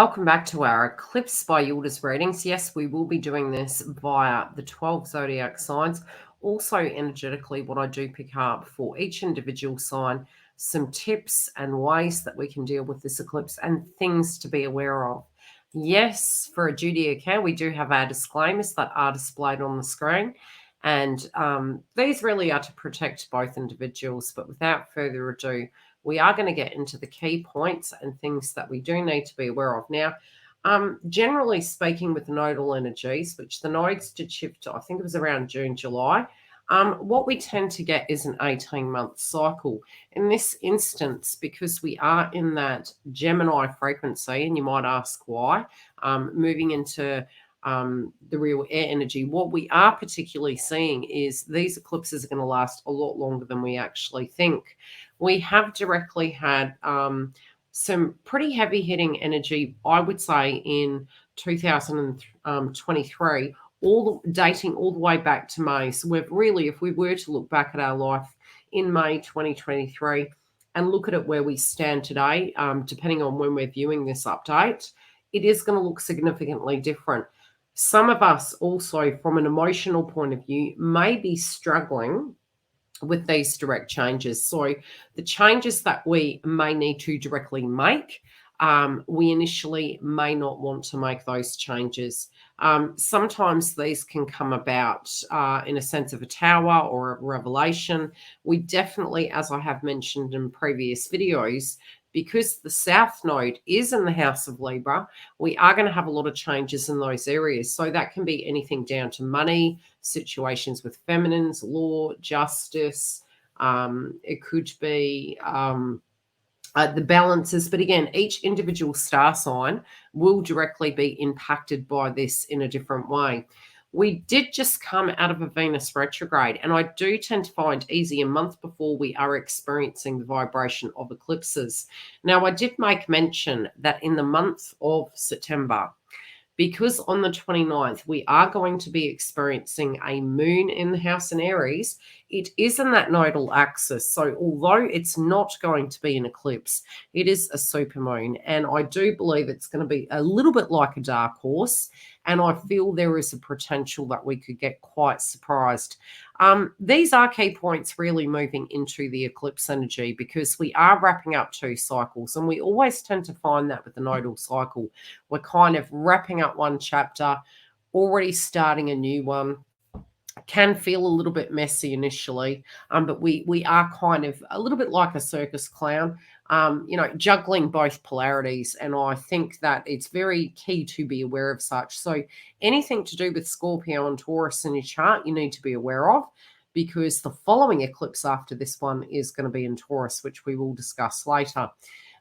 Welcome back to our Eclipse by Yildiz readings. Yes, we will be doing this via the 12 zodiac signs. Also, energetically, what I do pick up for each individual sign, some tips and ways that we can deal with this eclipse and things to be aware of. Yes, for a duty account, we do have our disclaimers that are displayed on the screen. And these really are to protect both individuals. But without further ado, we are going to get into the key points and things that we do need to be aware of. Now, generally speaking, with the nodal energies, which the nodes did shift to, I think it was around June, July, what we tend to get is an 18-month cycle. In this instance, because we are in that Gemini frequency, and you might ask why, moving into the real air energy, what we are particularly seeing is these eclipses are going to last a lot longer than we actually think. We have directly had some pretty heavy hitting energy, I would say, in 2023, dating all the way back to May. So we've really, if we were to look back at our life in May 2023 and look at it where we stand today, depending on when we're viewing this update, it is going to look significantly different. Some of us also, from an emotional point of view, may be struggling with these direct changes. So the changes that we may need to directly make, we initially may not want to make those changes. Sometimes these can come about in a sense of a tower or a revelation. We definitely, as I have mentioned in previous videos, because the South Node is in the house of Libra, we are going to have a lot of changes in those areas. So that can be anything down to money, situations with feminines, law, justice. It could be the balances. But again, each individual star sign will directly be impacted by this in a different way. We did just come out of a Venus retrograde, and I do tend to find easy a month before we are experiencing the vibration of eclipses. Now, I did make mention that in the month of September, because on the 29th, we are going to be experiencing a moon in the house in Aries. It is in that nodal axis. So although it's not going to be an eclipse, it is a supermoon. And I do believe it's going to be a little bit like a dark horse. And I feel there is a potential that we could get quite surprised. These are key points really moving into the eclipse energy, because we are wrapping up 2 cycles. And we always tend to find that with the nodal cycle. We're kind of wrapping up one chapter, already starting a new one. Can feel a little bit messy initially, but we are kind of a little bit like a circus clown, juggling both polarities. And I think that it's very key to be aware of such. So anything to do with Scorpio and Taurus in your chart, you need to be aware of, because the following eclipse after this one is going to be in Taurus, which we will discuss later.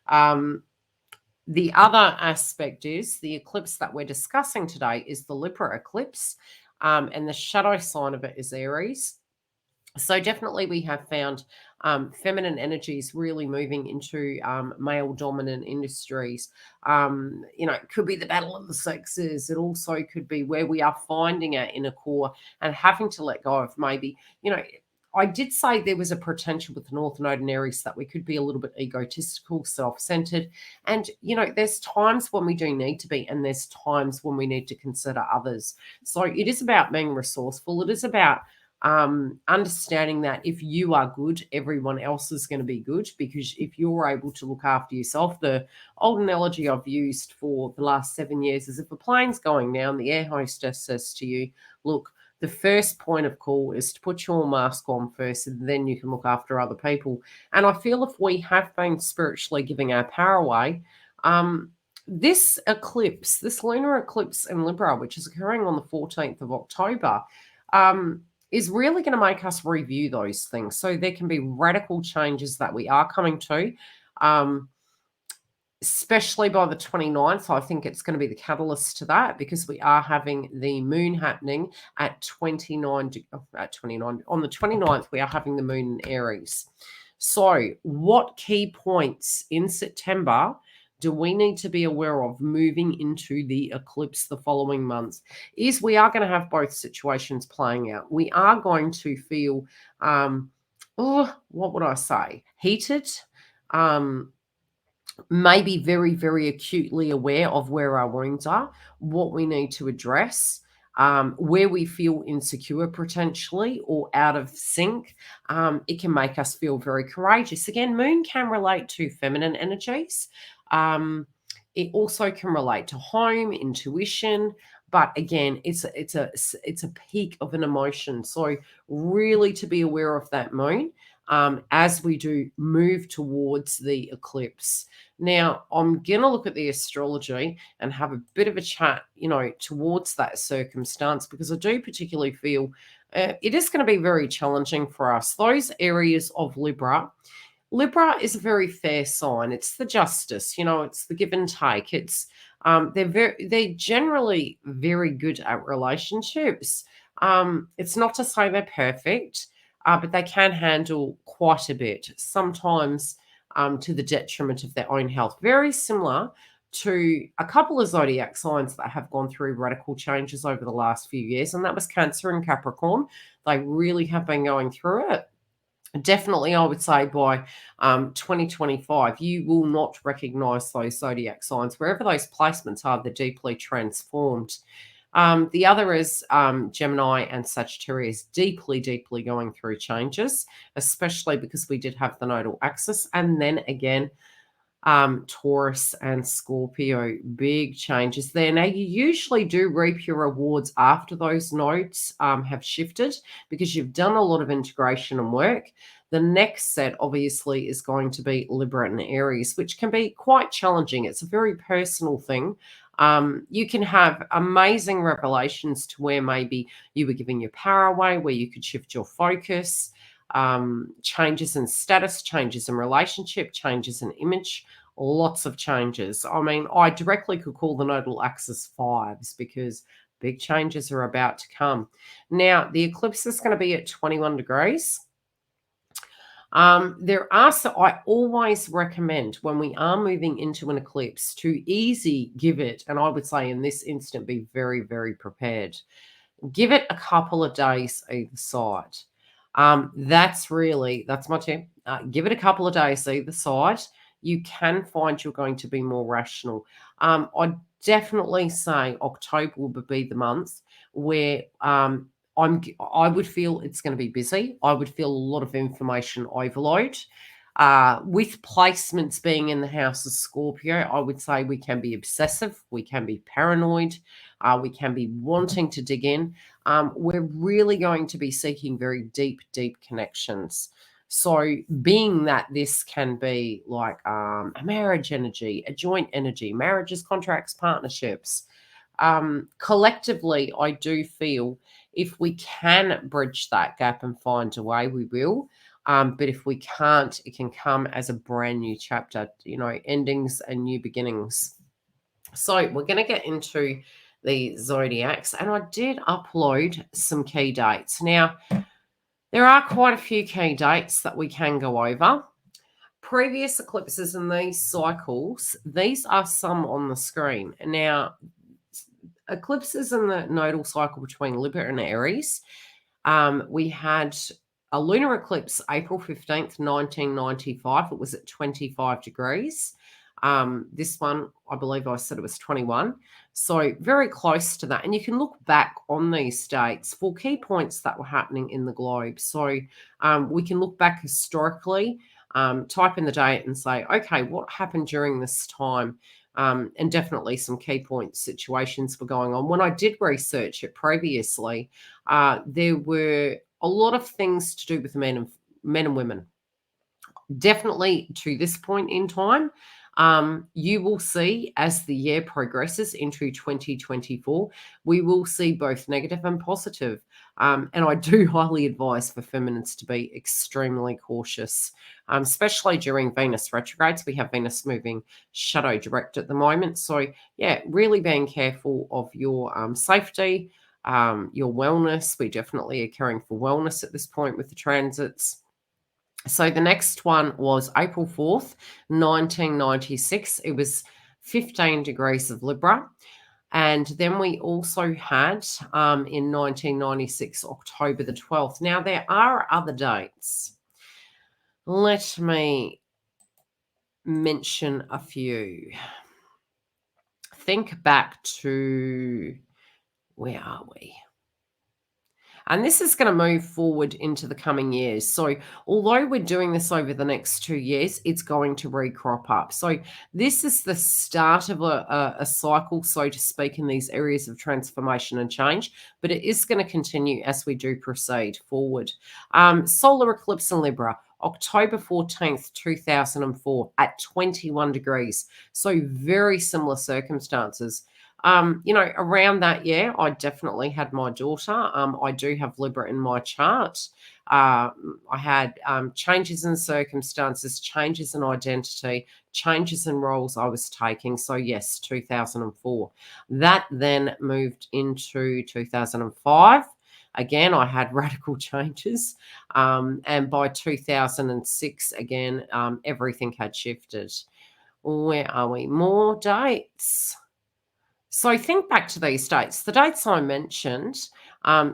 The other aspect is the eclipse that we're discussing today is the Libra eclipse. And the shadow sign of it is Aries. So definitely we have found feminine energies really moving into male dominant industries. It could be the battle of the sexes. It also could be where we are finding our inner core and having to let go of maybe, I did say there was a potential with the North Node and Aries that we could be a little bit egotistical, self-centered. And, there's times when we do need to be, and there's times when we need to consider others. So it is about being resourceful. It is about understanding that if you are good, everyone else is going to be good, because if you're able to look after yourself, the old analogy I've used for the last 7 years is if a plane's going down, the air hostess says to you, look, the first point of call is to put your mask on first, and then you can look after other people. And I feel if we have been spiritually giving our power away, this eclipse, this lunar eclipse in Libra, which is occurring on the 14th of October, is really going to make us review those things. So there can be radical changes that we are coming to, especially by the 29th. I think it's going to be the catalyst to that, because we are having the moon happening at 29. On the 29th, we are having the moon in Aries. So what key points in September do we need to be aware of moving into the eclipse the following months? Is we are going to have both situations playing out. We are going to feel, what would I say? Heated, may be very, very acutely aware of where our wounds are, what we need to address, where we feel insecure potentially or out of sync. It can make us feel very courageous. Again, moon can relate to feminine energies. It also can relate to home, intuition, but again, it's a peak of an emotion. So really to be aware of that moon as we do move towards the eclipse. Now, I'm going to look at the astrology and have a bit of a chat, towards that circumstance, because I do particularly feel it is going to be very challenging for us. Those areas of Libra is a very fair sign. It's the justice, it's the give and take. They're generally very good at relationships. It's not to say they're perfect, but they can handle quite a bit, sometimes to the detriment of their own health. Very similar to a couple of zodiac signs that have gone through radical changes over the last few years, and that was Cancer and Capricorn. They really have been going through it. Definitely, I would say by 2025, you will not recognize those zodiac signs. Wherever those placements are, they're deeply transformed. The other is Gemini and Sagittarius, deeply, deeply going through changes, especially because we did have the nodal axis. And then again, Taurus and Scorpio, big changes there. Now, you usually do reap your rewards after those nodes have shifted, because you've done a lot of integration and work. The next set, obviously, is going to be Libra and Aries, which can be quite challenging. It's a very personal thing. You can have amazing revelations to where maybe you were giving your power away, where you could shift your focus. Changes in status, changes in relationship, changes in image, lots of changes. I mean, I directly could call the nodal axis fives, because big changes are about to come. Now, the eclipse is going to be at 21 degrees. I always recommend, when we are moving into an eclipse, to give it, and I would say in this instant, be very, very prepared. Give it a couple of days either side. That's my tip. Give it a couple of days either side. You can find you're going to be more rational. I'd definitely say October will be the month where I would feel it's going to be busy. I would feel a lot of information overload. With placements being in the house of Scorpio, I would say we can be obsessive, we can be paranoid, we can be wanting to dig in. We're really going to be seeking very deep, deep connections. So, being that this can be like a marriage energy, a joint energy, marriages, contracts, partnerships, collectively, I do feel if we can bridge that gap and find a way, we will. But if we can't, it can come as a brand new chapter, endings and new beginnings. So we're going to get into the zodiacs, and I did upload some key dates. Now, there are quite a few key dates that we can go over. Previous eclipses in these cycles, these are some on the screen. Now, eclipses in the nodal cycle between Libra and Aries, we had a lunar eclipse April 15th, 1995. It was at 25 degrees. This one, I believe I said it was 21. So very close to that. And you can look back on these dates for key points that were happening in the globe. So we can look back historically, type in the date and say, okay, what happened during this time? And definitely some key point situations were going on. When I did research it previously, there were a lot of things to do with men and women. Definitely to this point in time, you will see as the year progresses into 2024, we will see both negative and positive. And I do highly advise for feminines to be extremely cautious, especially during Venus retrogrades. We have Venus moving shadow direct at the moment. So, yeah, really being careful of your safety, your wellness. We definitely are caring for wellness at this point with the transits. So the next one was April 4th, 1996. It was 15 degrees of Libra. And then we also had in 1996, October the 12th. Now, there are other dates. Let me mention a few. Think back to, where are we? And this is going to move forward into the coming years. So although we're doing this over the next 2 years, it's going to recrop up. So this is the start of a cycle, so to speak, in these areas of transformation and change, but it is going to continue as we do proceed forward. Solar eclipse in Libra, October 14th, 2004 at 21 degrees. So very similar circumstances. Around that year, I definitely had my daughter. I do have Libra in my chart. I had changes in circumstances, changes in identity, changes in roles I was taking. So yes, 2004. That then moved into 2005. Again, I had radical changes. And by 2006, again, everything had shifted. Where are we? More dates. So think back to these dates. The dates I mentioned,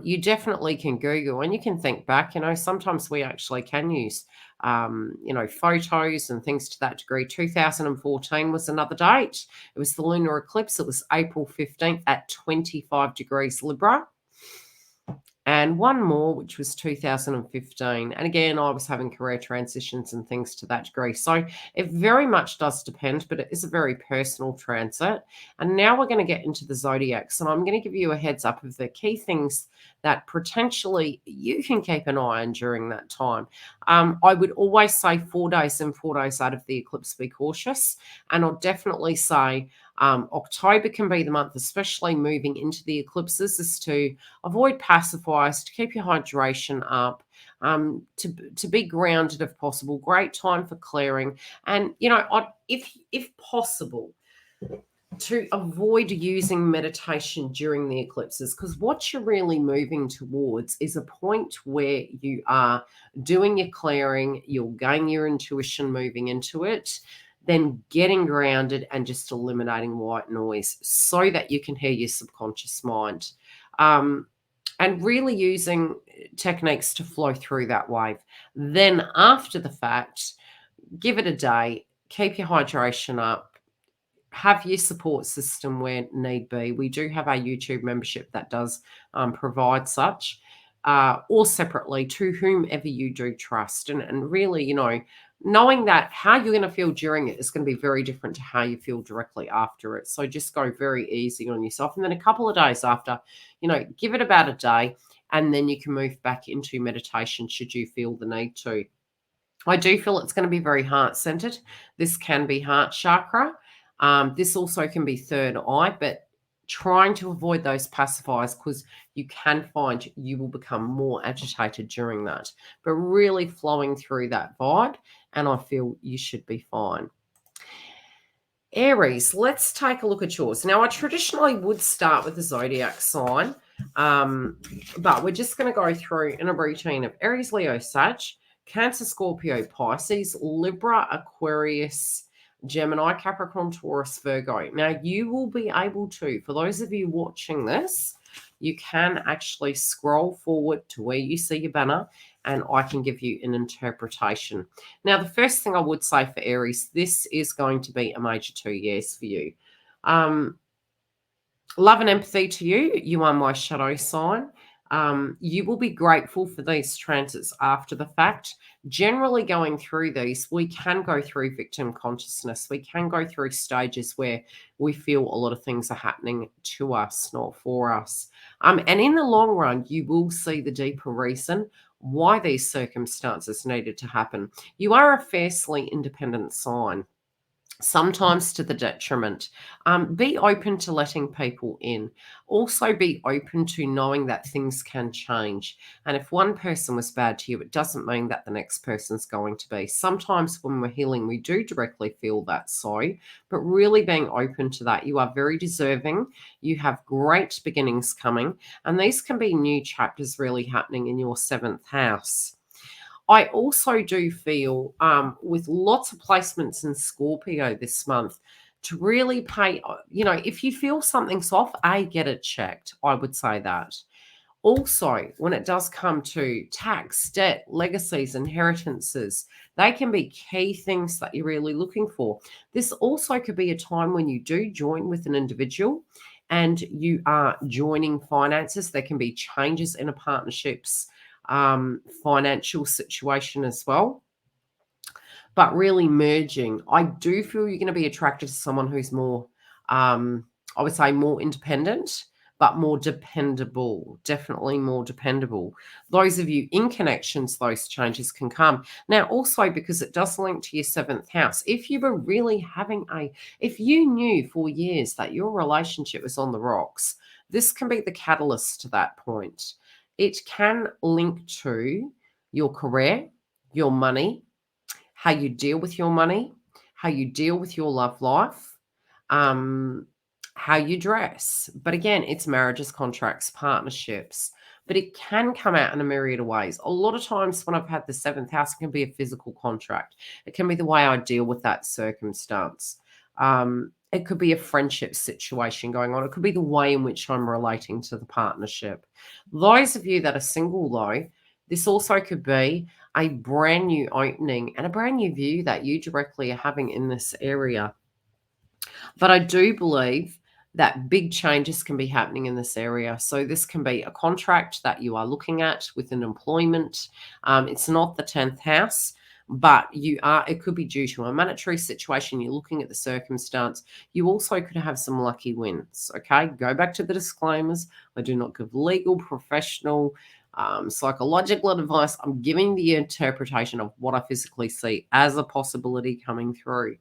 you definitely can Google and you can think back. Sometimes we actually can use, photos and things to that degree. 2014 was another date. It was the lunar eclipse. It was April 15th at 25 degrees Libra. And one more, which was 2015. And again, I was having career transitions and things to that degree. So it very much does depend, but it is a very personal transit. And now we're going to get into the zodiacs. And I'm going to give you a heads up of the key things that potentially you can keep an eye on during that time. I would always say 4 days in, 4 days out of the eclipse, be cautious. And I'll definitely say October can be the month, especially moving into the eclipses, is to avoid pacifiers, to keep your hydration up, to be grounded if possible. Great time for clearing. And, if possible, to avoid using meditation during the eclipses, because what you're really moving towards is a point where you are doing your clearing, you'll gain your intuition moving into it, then getting grounded and just eliminating white noise so that you can hear your subconscious mind. And really using techniques to flow through that wave. Then after the fact, give it a day, keep your hydration up, have your support system where need be. We do have our YouTube membership that does provide such, or separately to whomever you do trust. And really, knowing that how you're going to feel during it is going to be very different to how you feel directly after it. So just go very easy on yourself. And then a couple of days after, give it about a day, and then you can move back into meditation should you feel the need to. I do feel it's going to be very heart-centered. This can be heart chakra. This also can be third eye, but trying to avoid those pacifiers, because you can find you will become more agitated during that, but really flowing through that vibe, and I feel you should be fine. Aries, let's take a look at yours. Now, I traditionally would start with the zodiac sign, but we're just going to go through in a routine of Aries, Leo, Sag, Cancer, Scorpio, Pisces, Libra, Aquarius, Gemini, Capricorn, Taurus, Virgo. Now, you will be able to, for those of you watching this, you can actually scroll forward to where you see your banner, and I can give you an interpretation. Now, the first thing I would say for Aries, this is going to be a major 2 years for you. Love and empathy to you. You are my shadow sign. You will be grateful for these transits after the fact. Generally going through these, we can go through victim consciousness. We can go through stages where we feel a lot of things are happening to us, not for us. And in the long run, you will see the deeper reason why these circumstances needed to happen. You are a fiercely independent sign, sometimes to the detriment. Be open to letting people in. Also be open to knowing that things can change. And if one person was bad to you, it doesn't mean that the next person's going to be. Sometimes when we're healing, we do directly feel that sorry, but really being open to that. You are very deserving. You have great beginnings coming, and these can be new chapters really happening in your 7th house. I also do feel with lots of placements in Scorpio this month to really pay, if you feel something's off, get it checked. I would say that. Also, when it does come to tax, debt, legacies, inheritances, they can be key things that you're really looking for. This also could be a time when you do join with an individual and you are joining finances. There can be changes in a partnership's financial situation as well. But really merging, I do feel you're going to be attracted to someone who's more, I would say, more independent, but more dependable. Definitely more dependable. Those of you in connections, those changes can come. Now, also because it does link to your seventh house, if you were really if you knew for years that your relationship was on the rocks, this can be the catalyst to that point. It can link to your career, your money, how you deal with your money, how you deal with your love life, um, how you dress. But again, it's marriages, contracts, partnerships. But it can come out in a myriad of ways. A lot of times when I've had the seventh house, it can be a physical contract. It can be the way I deal with that circumstance. It could be a friendship situation going on. It could be the way in which I'm relating to the partnership. Those of you that are single, though, this also could be a brand new opening and a brand new view that you directly are having in this area. But I do believe that big changes can be happening in this area. So this can be a contract that you are looking at with an employment. It's not the 10th house, but it could be due to a monetary situation. You're looking at the circumstance. You also could have some lucky wins. Okay, go back to the disclaimers. I do not give legal, professional, psychological advice. I'm giving the interpretation of what I physically see as a possibility coming through.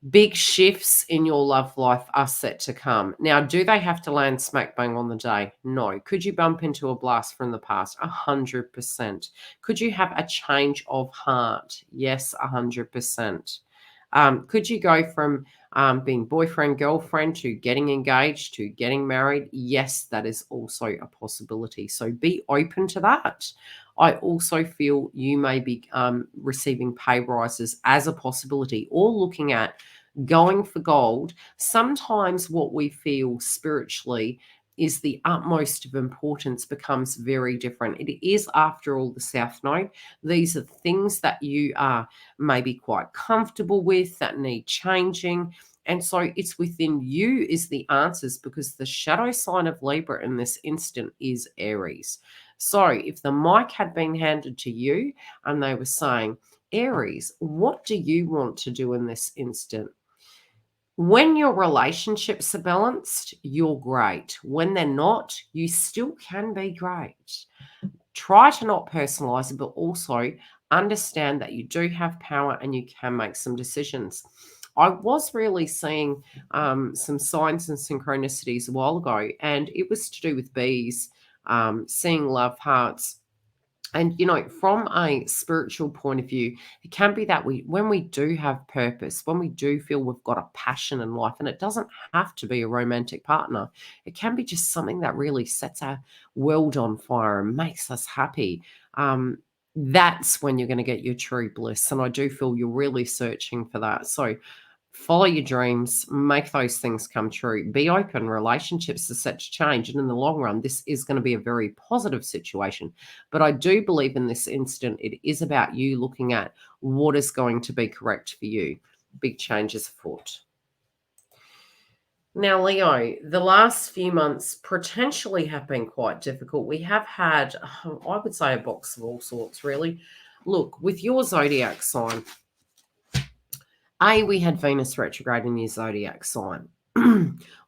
Big shifts in your love life are set to come. Now, do they have to land smack bang on the day? No. Could you bump into a blast from the past? 100%. Could you have a change of heart? Yes, 100%. Could you go from being boyfriend, girlfriend to getting engaged to getting married? Yes, that is also a possibility. So be open to that. I also feel you may be receiving pay rises as a possibility or looking at going for gold. Sometimes what we feel spiritually is the utmost of importance becomes very different. It is, after all, the South Node. These are things that you are maybe quite comfortable with that need changing. And so it's within you is the answers, because the shadow sign of Libra in this instant is Aries. So if the mic had been handed to you and they were saying, Aries, what do you want to do in this instant? When your relationships are balanced, you're great. When they're not, you still can be great. Try to not personalize it, but also understand that you do have power and you can make some decisions. I was really seeing some signs and synchronicities a while ago, and it was to do with bees, seeing love hearts. And, from a spiritual point of view, it can be that when we do have purpose, when we do feel we've got a passion in life, and it doesn't have to be a romantic partner, it can be just something that really sets our world on fire and makes us happy. That's when you're going to get your true bliss. And I do feel you're really searching for that. So follow your dreams, make those things come true, be open. Relationships are set to change, and in the long run this is going to be a very positive situation. But I do believe in this instant it is about you looking at what is going to be correct for you. Big changes afoot. Now, Leo, the last few months potentially have been quite difficult. We have had, I would say, a box of all sorts, really. Look, with your zodiac sign, we had Venus retrograde in your zodiac sign.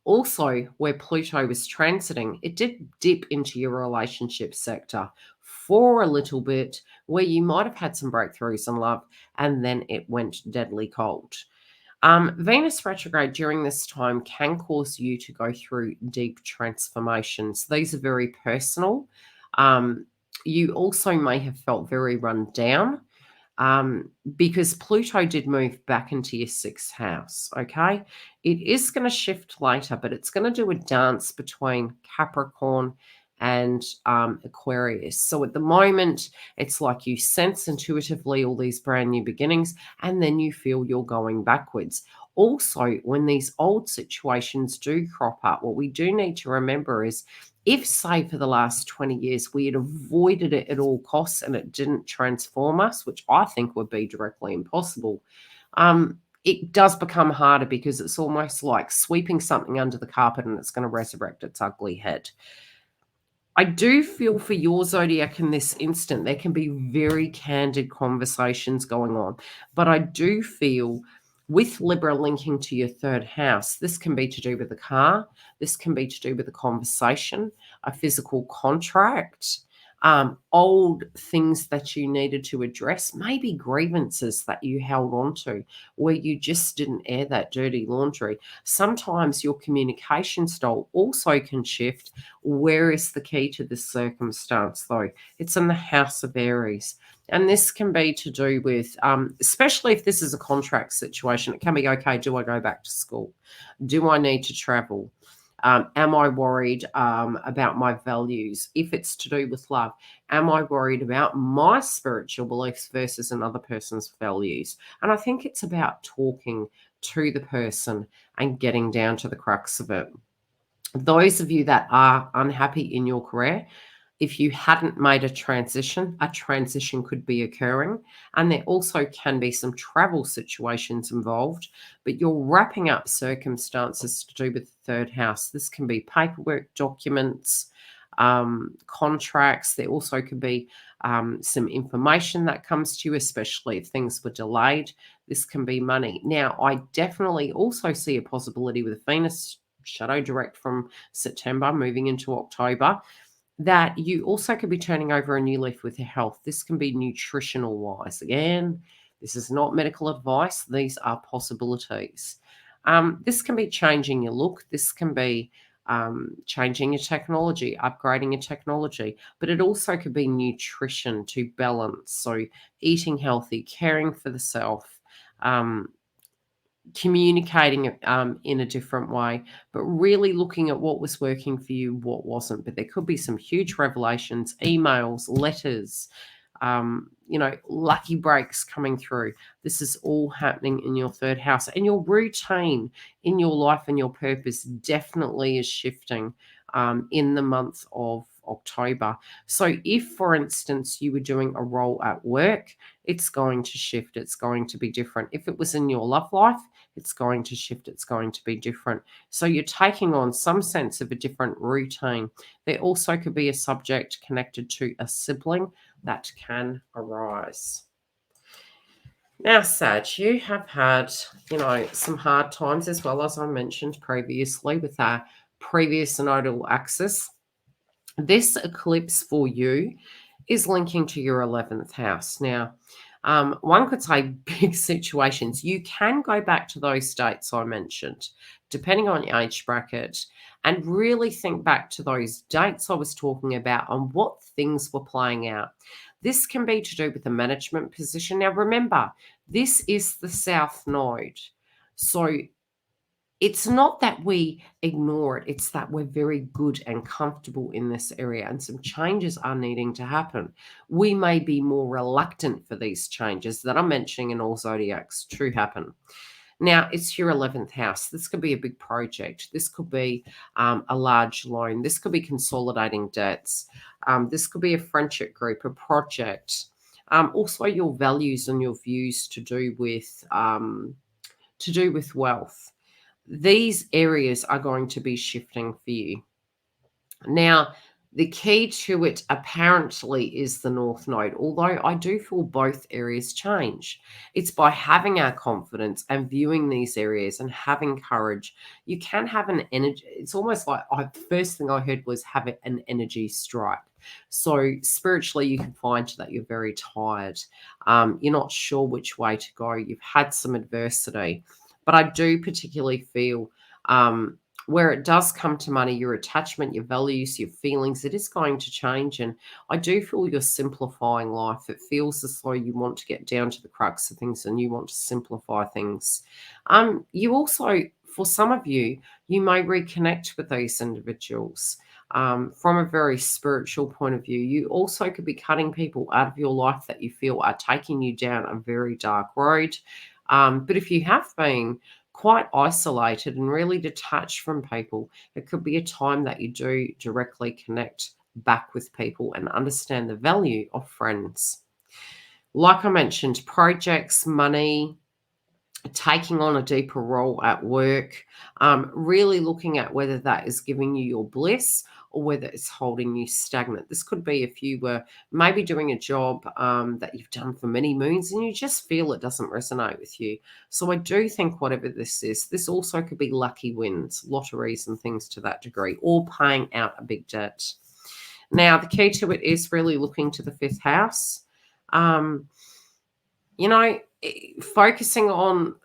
Also, where Pluto was transiting, it did dip into your relationship sector for a little bit, where you might have had some breakthroughs in love, and then it went deadly cold. Venus retrograde during this time can cause you to go through deep transformations. These are very personal. You also may have felt very run down. Because Pluto did move back into your sixth house, okay? It is going to shift later, but it's going to do a dance between Capricorn and Aquarius. So at the moment, it's like you sense intuitively all these brand new beginnings, and then you feel you're going backwards. Also, when these old situations do crop up, what we do need to remember is If, say, for the last 20 years, we had avoided it at all costs and it didn't transform us, which I think would be directly impossible, it does become harder because it's almost like sweeping something under the carpet and it's going to resurrect its ugly head. I do feel for your zodiac in this instant, there can be very candid conversations going on. But I do feel with Libra linking to your third house, this can be to do with the car, this can be to do with a conversation, a physical contract, old things that you needed to address, maybe grievances that you held on to where you just didn't air that dirty laundry. Sometimes your communication style also can shift. Where is the key to this circumstance, though? It's in the house of Aries. And this can be to do with, especially if this is a contract situation, it can be, okay, do I go back to school? Do I need to travel? Am I worried about my values? If it's to do with love, am I worried about my spiritual beliefs versus another person's values? And I think it's about talking to the person and getting down to the crux of it. Those of you that are unhappy in your career, if you hadn't made a transition could be occurring. And there also can be some travel situations involved, but you're wrapping up circumstances to do with the third house. This can be paperwork, documents, contracts. There also could be some information that comes to you, especially if things were delayed. This can be money. Now, I definitely also see a possibility with Venus shadow direct from September moving into October, that you also could be turning over a new leaf with your health. This can be nutritional wise. Again, this is not medical advice. These are possibilities. This can be changing your look. This can be changing your technology, upgrading your technology, but it also could be nutrition to balance. So eating healthy, caring for the self, communicating in a different way, but really looking at what was working for you, what wasn't. But there could be some huge revelations, emails, letters, lucky breaks coming through. This is all happening in your third house, and your routine in your life and your purpose definitely is shifting in the month of October. So if, for instance, you were doing a role at work, it's going to shift. It's going to be different. If it was in your love life, it's going to shift. It's going to be different. So you're taking on some sense of a different routine. There also could be a subject connected to a sibling that can arise. Now, Sag, you have had, some hard times, as well as I mentioned previously with our previous nodal axis. This eclipse for you is linking to your 11th house. Now, one could say big situations. You can go back to those dates I mentioned, depending on your age bracket, and really think back to those dates I was talking about and what things were playing out. This can be to do with the management position. Now, remember, this is the South Node. So it's not that we ignore it, it's that we're very good and comfortable in this area, and some changes are needing to happen. We may be more reluctant for these changes that I'm mentioning in all zodiacs to happen. Now, it's your 11th house. This could be a big project. This could be a large loan. This could be consolidating debts. This could be a friendship group, a project. Also, your values and your views to do with wealth. These areas are going to be shifting for you. Now, the key to it apparently is the North Node, although I do feel both areas change. It's by having our confidence and viewing these areas and having courage. You can have an energy. It's almost like the first thing I heard was have an energy strike. So spiritually, you can find that you're very tired. You're not sure which way to go. You've had some adversity. But I do particularly feel where it does come to money, your attachment, your values, your feelings, it is going to change. And I do feel you're simplifying life. It feels as though you want to get down to the crux of things and you want to simplify things. You also, for some of you, you may reconnect with these individuals. From a very spiritual point of view, you also could be cutting people out of your life that you feel are taking you down a very dark road. But if you have been quite isolated and really detached from people, it could be a time that you do directly connect back with people and understand the value of friends. Like I mentioned, projects, money, taking on a deeper role at work, really looking at whether that is giving you your bliss or whether it's holding you stagnant. This could be if you were maybe doing a job that you've done for many moons and you just feel it doesn't resonate with you. So I do think whatever this is, this also could be lucky wins, lotteries and things to that degree, or paying out a big debt. Now, the key to it is really looking to the fifth house. You know, focusing on,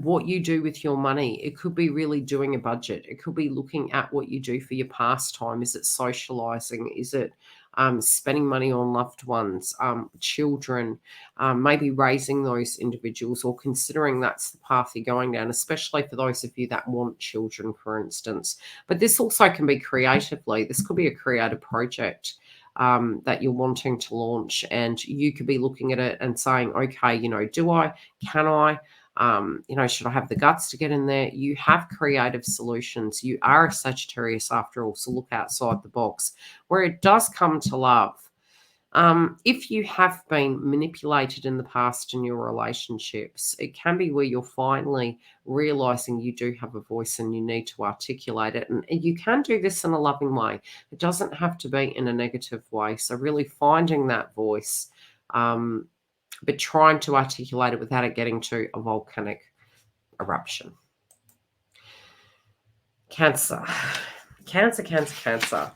what you do with your money. It could be really doing a budget. It could be looking at what you do for your pastime. Is it socializing? Is it spending money on loved ones, children, maybe raising those individuals or considering that's the path you're going down, especially for those of you that want children, for instance. But this also can be creatively. This could be a creative project that you're wanting to launch, and you could be looking at it and saying, okay, can I, should I have the guts to get in there? You have creative solutions. You are a Sagittarius after all, so look outside the box. Where it does come to love, if you have been manipulated in the past in your relationships, it can be where you're finally realizing you do have a voice and you need to articulate it. And you can do this in a loving way. It doesn't have to be in a negative way. So really finding that voice, but trying to articulate it without it getting to a volcanic eruption. Cancer. Cancer.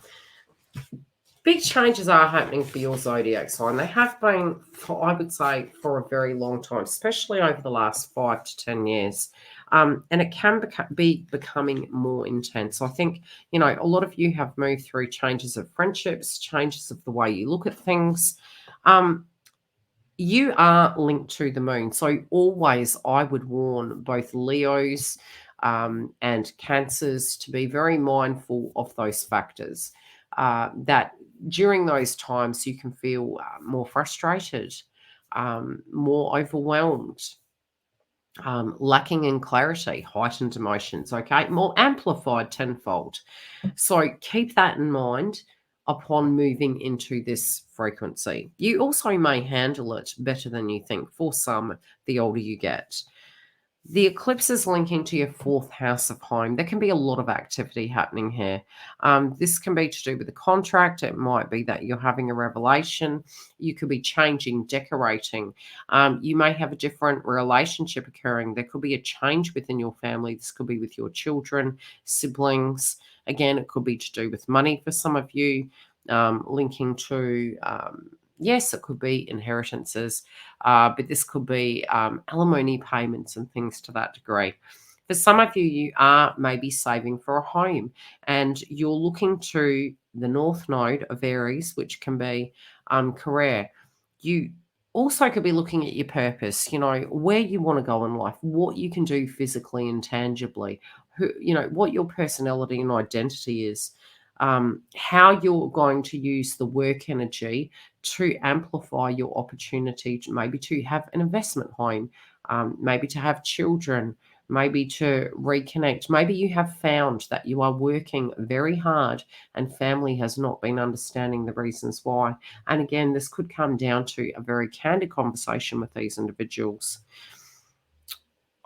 Big changes are happening for your zodiac sign. They have been, I would say, for a very long time, especially over the last 5 to 10 years. And it can be becoming more intense. I think, a lot of you have moved through changes of friendships, changes of the way you look at things. You are linked to the moon. So always I would warn both Leos and Cancers to be very mindful of those factors. That during those times you can feel more frustrated, more overwhelmed, lacking in clarity, heightened emotions, okay, more amplified tenfold. So keep that in mind upon moving into this frequency. You also may handle it better than you think for some, the older you get. The eclipse is linking to your fourth house of home. There can be a lot of activity happening here. This can be to do with a contract. It might be that you're having a revelation. You could be changing, decorating. You may have a different relationship occurring. There could be a change within your family. This could be with your children, siblings. Again, it could be to do with money for some of you, linking to... yes, it could be inheritances, but this could be alimony payments and things to that degree. For some of you, you are maybe saving for a home and you're looking to the North Node of Aries, which can be career. You also could be looking at your purpose, where you want to go in life, what you can do physically and tangibly, what your personality and identity is. How you're going to use the work energy to amplify your opportunity to maybe to have an investment home, maybe to have children, maybe to reconnect. Maybe you have found that you are working very hard and family has not been understanding the reasons why. And again, this could come down to a very candid conversation with these individuals.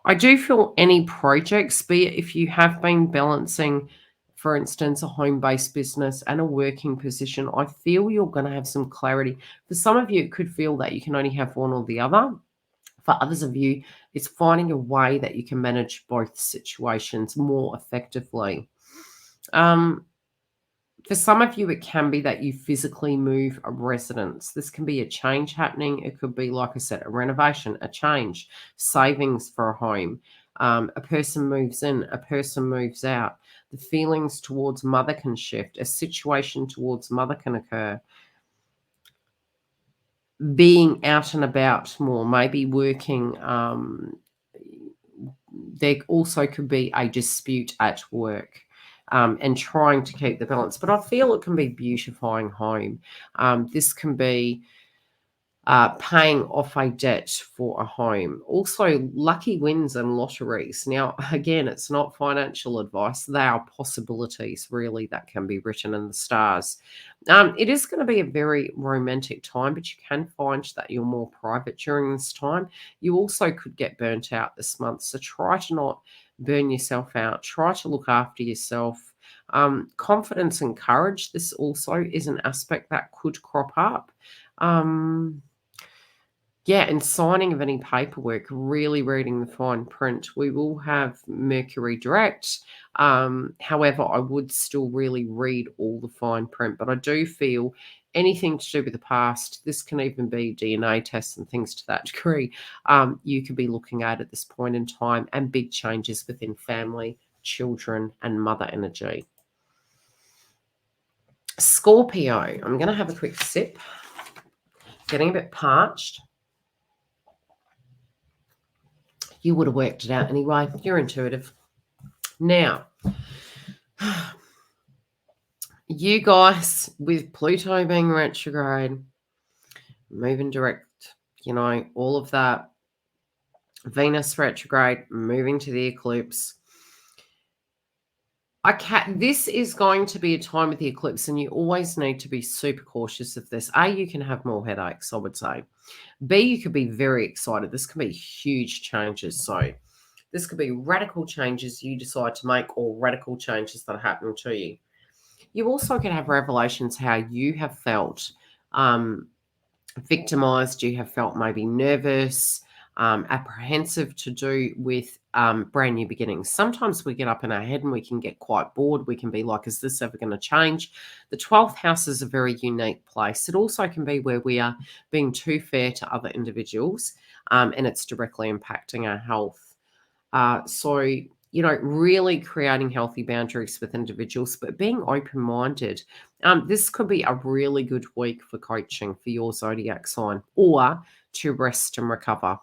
I do feel any projects, be it if you have been balancing, for instance, a home-based business and a working position, I feel you're going to have some clarity. For some of you, it could feel that you can only have one or the other. For others of you, it's finding a way that you can manage both situations more effectively. For some of you, it can be that you physically move a residence. This can be a change happening. It could be, like I said, a renovation, a change, savings for a home. A person moves in, a person moves out. The feelings towards mother can shift. A situation towards mother can occur. Being out and about more, maybe working. There also could be a dispute at work. And trying to keep the balance. But I feel it can be beautifying home. This can be paying off a debt for a home. Also, lucky wins and lotteries. Now, again, it's not financial advice. They are possibilities, really, that can be written in the stars. It is going to be a very romantic time, but you can find that you're more private during this time. You also could get burnt out this month. So try to not burn yourself out. Try to look after yourself. Confidence and courage. This also is an aspect that could crop up. Yeah, and signing of any paperwork, really reading the fine print. We will have Mercury direct. However, I would still really read all the fine print, but I do feel anything to do with the past, this can even be DNA tests and things to that degree, you could be looking at this point in time, and big changes within family, children, and mother energy. Scorpio, I'm going to have a quick sip. Getting a bit parched. You would have worked it out anyway. You're intuitive. Now, you guys, with Pluto being retrograde, moving direct, all of that, Venus retrograde, moving to the eclipse. This is going to be a time with the eclipse, and you always need to be super cautious of this. A, you can have more headaches, I would say. B, you could be very excited. This could be huge changes. So this could be radical changes you decide to make, or radical changes that are happening to you. You also can have revelations how you have felt victimized, you have felt maybe nervous, apprehensive to do with brand new beginnings. Sometimes we get up in our head and we can get quite bored. We can be like, is this ever going to change? The 12th house is a very unique place. It also can be where we are being too fair to other individuals, and it's directly impacting our health. So, really creating healthy boundaries with individuals, but being open-minded. This could be a really good week for coaching for your zodiac sign, or to rest and recover.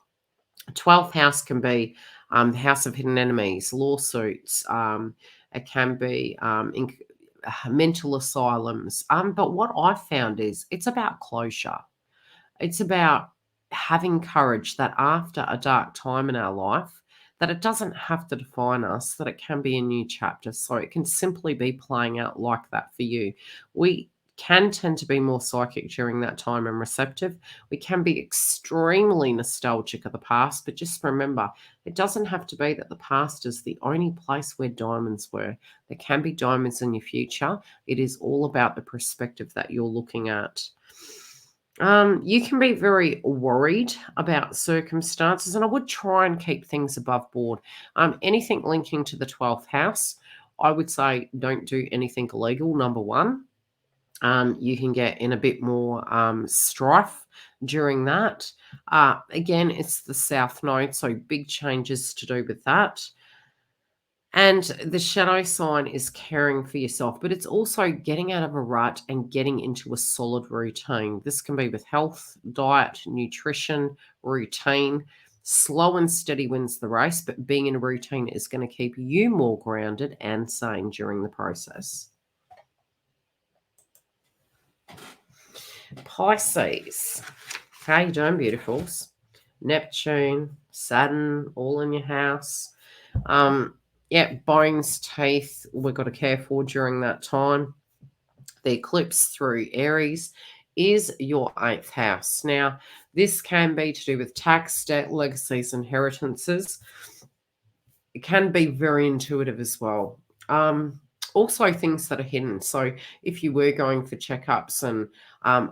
12th house can be the house of hidden enemies, lawsuits. It can be mental asylums. But what I've found is it's about closure. It's about having courage that after a dark time in our life, that it doesn't have to define us, that it can be a new chapter. So it can simply be playing out like that for you. We can tend to be more psychic during that time and receptive. We can be extremely nostalgic of the past, but just remember, it doesn't have to be that the past is the only place where diamonds were. There can be diamonds in your future. It is all about the perspective that you're looking at. You can be very worried about circumstances, and I would try and keep things above board. Anything linking to the 12th house, I would say don't do anything illegal, number one. You can get in a bit more strife during that. Again, it's the South Node, so big changes to do with that. And the shadow sign is caring for yourself, but it's also getting out of a rut and getting into a solid routine. This can be with health, diet, nutrition, routine. Slow and steady wins the race, but being in a routine is going to keep you more grounded and sane during the process. Pisces. How you doing, beautifuls? Neptune, Saturn, all in your house. Bones, teeth, we've got to care for during that time. The eclipse through Aries is your 8th house. Now, this can be to do with tax, debt, legacies, inheritances. It can be very intuitive as well. Also things that are hidden. So if you were going for checkups and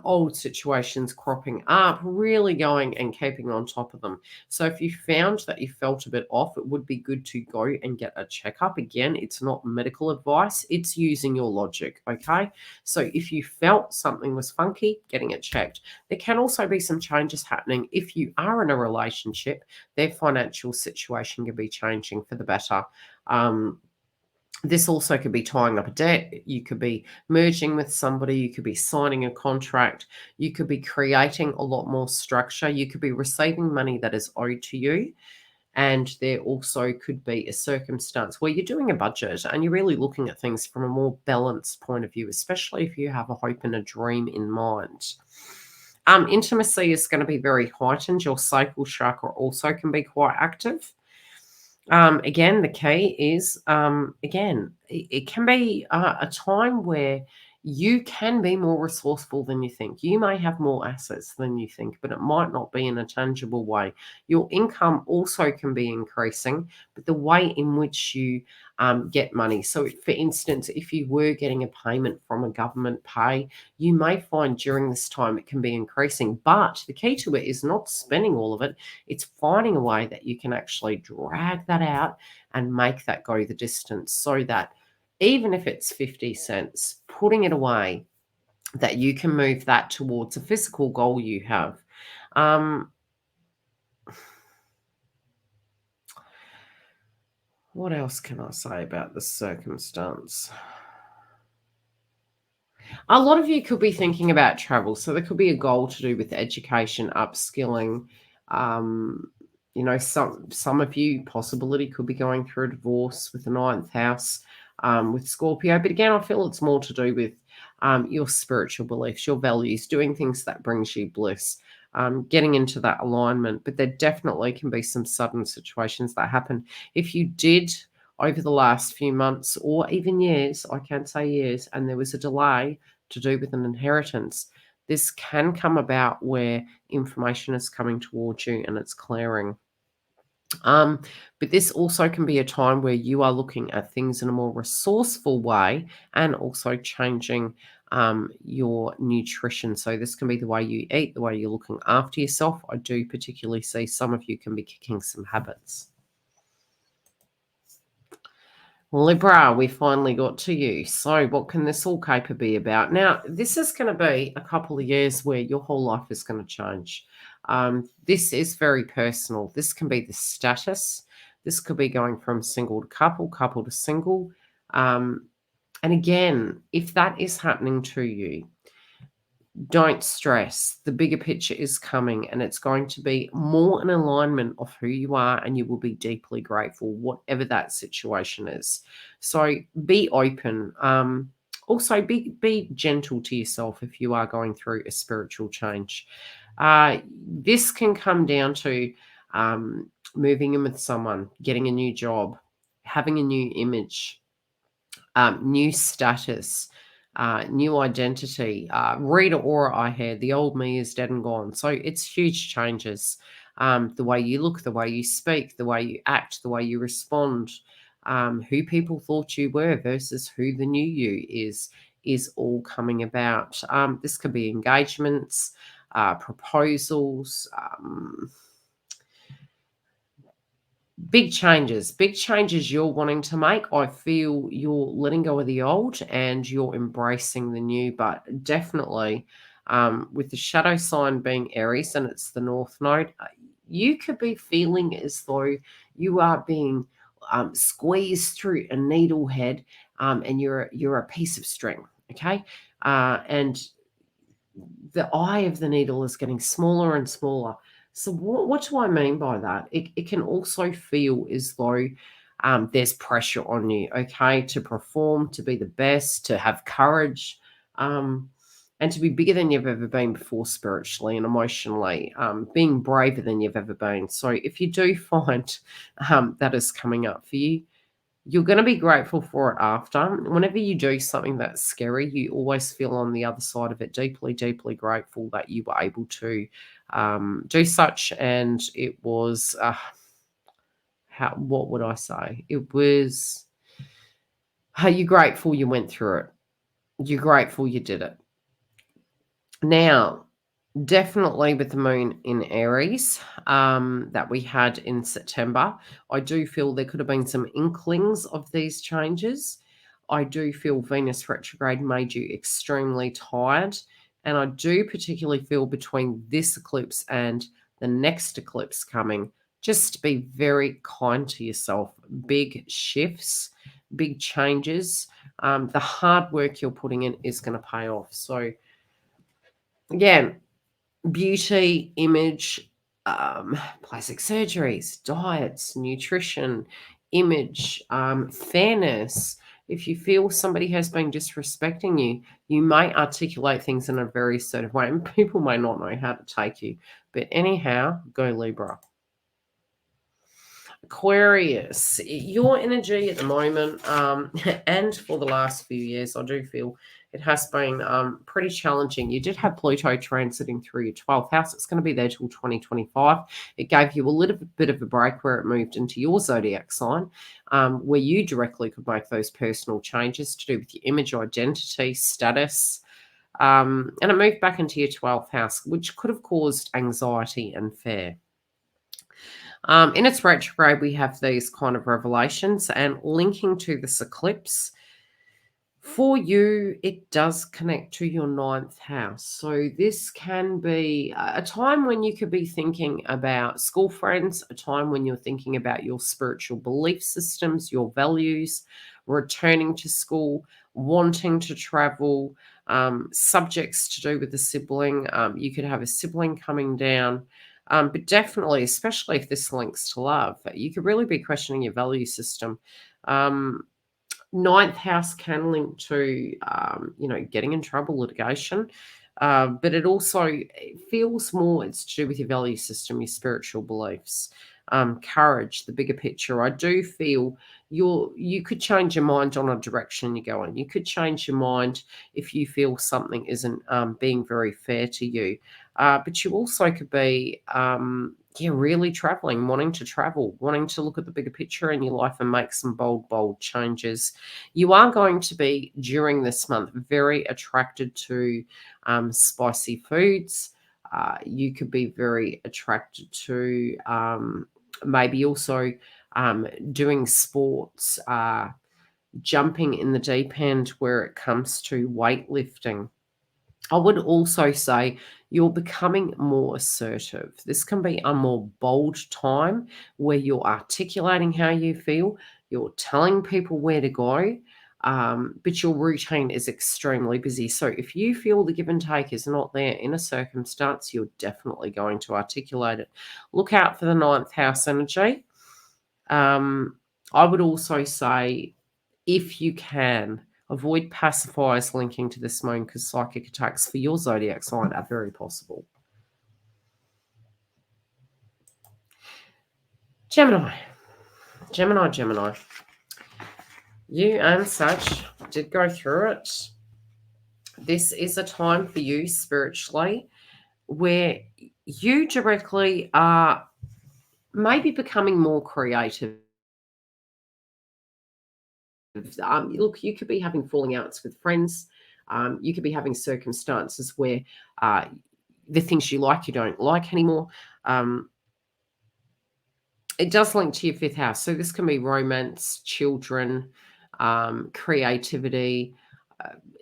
old situations cropping up, really going and keeping on top of them. So if you found that you felt a bit off, it would be good to go and get a checkup. Again, it's not medical advice. It's using your logic, okay? So if you felt something was funky, getting it checked. There can also be some changes happening. If you are in a relationship, their financial situation can be changing for the better. This also could be tying up a debt. You could be merging with somebody. You could be signing a contract. You could be creating a lot more structure. You could be receiving money that is owed to you. And there also could be a circumstance where you're doing a budget and you're really looking at things from a more balanced point of view, especially if you have a hope and a dream in mind. Intimacy is going to be very heightened. Your sacral chakra also can be quite active. Again, the key is, again, it can be a time where you can be more resourceful than you think. You may have more assets than you think, but it might not be in a tangible way. Your income also can be increasing, but the way in which you get money. So, for instance, if you were getting a payment from a government pay, you may find during this time it can be increasing. But the key to it is not spending all of it, it's finding a way that you can actually drag that out and make that go the distance, so that even if it's 50 cents, putting it away, that you can move that towards a physical goal you have. What else can I say about this circumstance? A lot of you could be thinking about travel. So there could be a goal to do with education, upskilling. Um, some of you possibility could be going through a divorce with the ninth house, with Scorpio. But again, I feel it's more to do with your spiritual beliefs, your values, doing things that brings you bliss, getting into that alignment. But there definitely can be some sudden situations that happen. If you did over the last few months or even years, I can say years, and there was a delay to do with an inheritance, this can come about where information is coming towards you and it's clearing. But this also can be a time where you are looking at things in a more resourceful way and also changing your nutrition. So this can be the way you eat, the way you're looking after yourself. I do particularly see some of you can be kicking some habits. Libra, we finally got to you. So what can this all caper be about? Now, this is going to be a couple of years where your whole life is going to change. This is very personal. This can be the status. This could be going from single to couple, couple to single. And again, if that is happening to you, don't stress. The bigger picture is coming, and it's going to be more an alignment of who you are, and you will be deeply grateful, whatever that situation is. So be open. Also, be gentle to yourself if you are going through a spiritual change. This can come down to moving in with someone, getting a new job, having a new image, new status, new identity. Read aura I had. The old me is dead and gone. So it's huge changes. The way you look, the way you speak, the way you act, the way you respond, who people thought you were versus who the new you is all coming about. This could be engagements, proposals, big changes you're wanting to make. I feel you're letting go of the old and you're embracing the new, but definitely with the shadow sign being Aries and it's the North Node, you could be feeling as though you are being squeezed through a needle head, and you're a piece of string, okay? And the eye of the needle is getting smaller and smaller. So what do I mean by that? It can also feel as though there's pressure on you, okay, to perform, to be the best, to have courage, and to be bigger than you've ever been before spiritually and emotionally, being braver than you've ever been. So if you do find that is coming up for you, you're going to be grateful for it after. Whenever you do something that's scary, you always feel on the other side of it deeply, deeply grateful that you were able to do such. And it was, what would I say? It was, you're grateful you went through it. You're grateful you did it. Now, definitely with the moon in Aries that we had in September, I do feel there could have been some inklings of these changes. I do feel Venus retrograde made you extremely tired. And I do particularly feel between this eclipse and the next eclipse coming, just be very kind to yourself. Big shifts, big changes. The hard work you're putting in is going to pay off. So again, beauty, image, plastic surgeries, diets, nutrition, image, fairness, If you feel somebody has been disrespecting you, you may articulate things in a very assertive way, and people may not know how to take you. But anyhow, go Libra. Aquarius, your energy at the moment, and for the last few years, I do feel it has been pretty challenging. You did have Pluto transiting through your 12th house. It's going to be there till 2025. It gave you a little bit of a break where it moved into your zodiac sign, where you directly could make those personal changes to do with your image, identity, status. And it moved back into your 12th house, which could have caused anxiety and fear. In its retrograde, we have these kind of revelations, and linking to this eclipse, for you, it does connect to your 9th house. So this can be a time when you could be thinking about school friends, a time when you're thinking about your spiritual belief systems, your values, returning to school, wanting to travel, subjects to do with a sibling. You could have a sibling coming down. But definitely, especially if this links to love, you could really be questioning your value system. 9th house can link to, getting in trouble, litigation. But it feels more, it's to do with your value system, your spiritual beliefs, courage, the bigger picture. I do feel you could change your mind on a direction you're going. You could change your mind if you feel something isn't being very fair to you. But you also could be, really traveling, wanting to travel, wanting to look at the bigger picture in your life and make some bold changes. You are going to be, during this month, very attracted to spicy foods. You could be very attracted to maybe also doing sports, jumping in the deep end where it comes to weightlifting. I would also say you're becoming more assertive. This can be a more bold time where you're articulating how you feel, you're telling people where to go, but your routine is extremely busy. So if you feel the give and take is not there in a circumstance, you're definitely going to articulate it. Look out for the 9th house energy. I would also say, if you can, avoid pacifiers linking to this moon, because psychic attacks for your zodiac sign are very possible. Gemini. You and such did go through it. This is a time for you spiritually where you directly are maybe becoming more creative. Look, you could be having falling outs with friends. You could be having circumstances where the things you like, you don't like anymore. It does link to your 5th house. So this can be romance, children, creativity,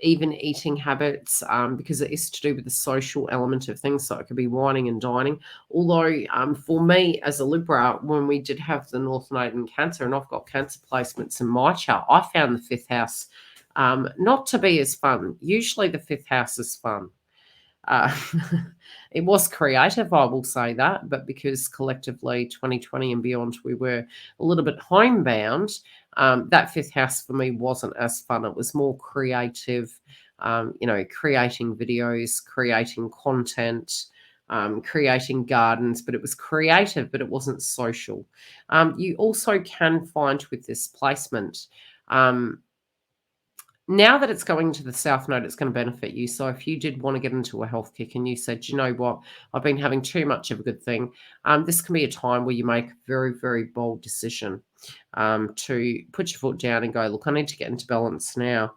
even eating habits, because it is to do with the social element of things. So it could be wining and dining. Although for me as a Libra, when we did have the North Node in Cancer, and I've got Cancer placements in my chart, I found the 5th house not to be as fun. Usually the 5th house is fun. It was creative, I will say that, but because collectively 2020 and beyond we were a little bit homebound, that 5th house for me wasn't as fun. It was more creative, creating videos, creating content, creating gardens, but it was creative, but it wasn't social. You also can find with this placement, now that it's going to the South Node, it's going to benefit you. So if you did want to get into a health kick and you said, you know what, I've been having too much of a good thing, this can be a time where you make a very, very bold decision to put your foot down and go, look, I need to get into balance now.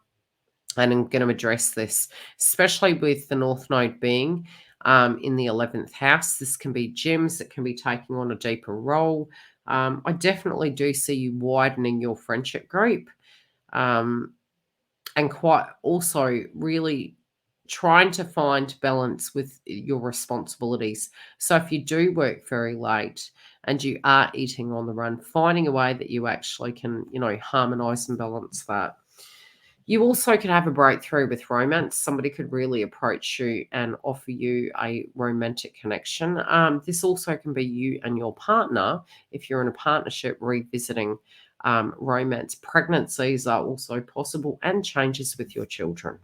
And I'm going to address this, especially with the North Node being in the 11th house. This can be gyms that can be taking on a deeper role. I definitely do see you widening your friendship group. And quite also really trying to find balance with your responsibilities. So if you do work very late and you are eating on the run, finding a way that you actually can, harmonize and balance that. You also could have a breakthrough with romance. Somebody could really approach you and offer you a romantic connection. This also can be you and your partner, if you're in a partnership, revisiting romance. Pregnancies are also possible, and changes with your children.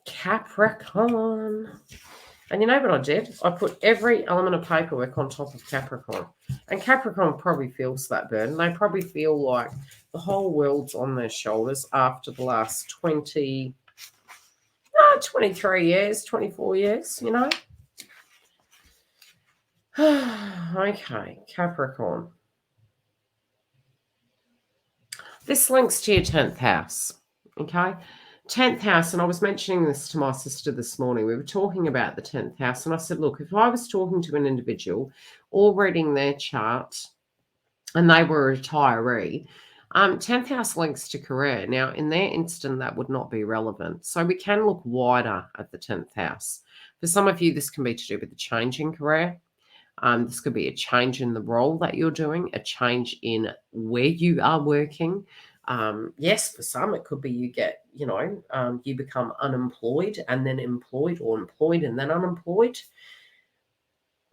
Capricorn. And you know what I did? I put every element of paperwork on top of Capricorn. And Capricorn probably feels that burden. They probably feel like the whole world's on their shoulders after the last 23 years, 24 years, you know? Okay, Capricorn. This links to your 10th house, okay? 10th house, and I was mentioning this to my sister this morning. We were talking about the 10th house, and I said, look, if I was talking to an individual or reading their chart and they were a retiree, 10th house links to career. Now, in their instant, that would not be relevant. So we can look wider at the 10th house. For some of you, this can be to do with the change in career. This could be a change in the role that you're doing, a change in where you are working. Yes, for some, it could be you get, you become unemployed and then employed, or employed and then unemployed.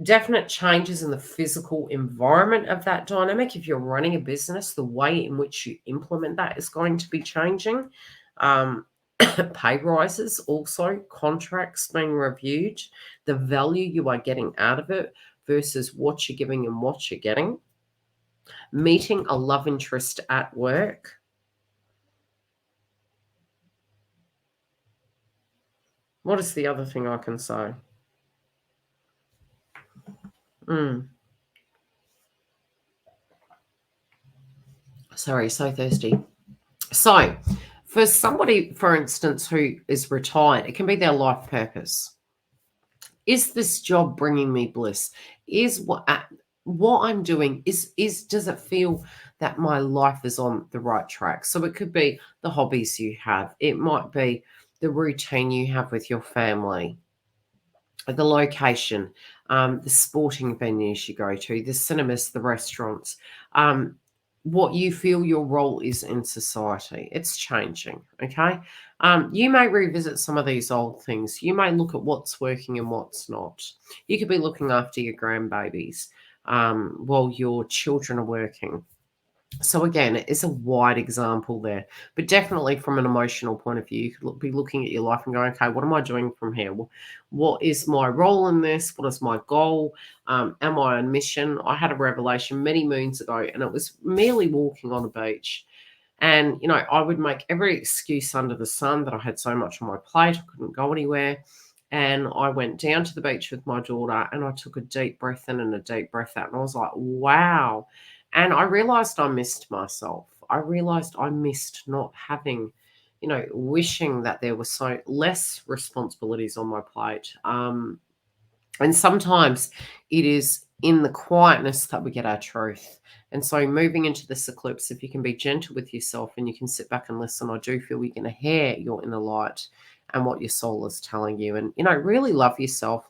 Definite changes in the physical environment of that dynamic. If you're running a business, the way in which you implement that is going to be changing. Pay rises, also contracts being reviewed, the value you are getting out of it versus what you're giving and what you're getting. Meeting a love interest at work. What is the other thing I can say? Sorry, so thirsty. So, for somebody, for instance, who is retired, it can be their life purpose. Is this job bringing me bliss? Is what I'm doing, does it feel that my life is on the right track? So it could be the hobbies you have. It might be the routine you have with your family, the location, the sporting venues you go to, the cinemas, the restaurants, what you feel your role is in society. It's changing, okay? You may revisit some of these old things. You may look at what's working and what's not. You could be looking after your grandbabies while your children are working. So again, it is a wide example there, but definitely from an emotional point of view, you could be looking at your life and going, okay, what am I doing from here? What is my role in this? What is my goal? Am I on mission? I had a revelation many moons ago, and it was merely walking on a beach. And, I would make every excuse under the sun that I had so much on my plate, I couldn't go anywhere. And I went down to the beach with my daughter, and I took a deep breath in and a deep breath out. And I was like, wow. And I realized I missed myself. I realized I missed not having, wishing that there were so less responsibilities on my plate. And sometimes it is in the quietness that we get our truth. And so moving into this eclipse, if you can be gentle with yourself and you can sit back and listen, I do feel you're going to hear your inner light and what your soul is telling you. And, really love yourself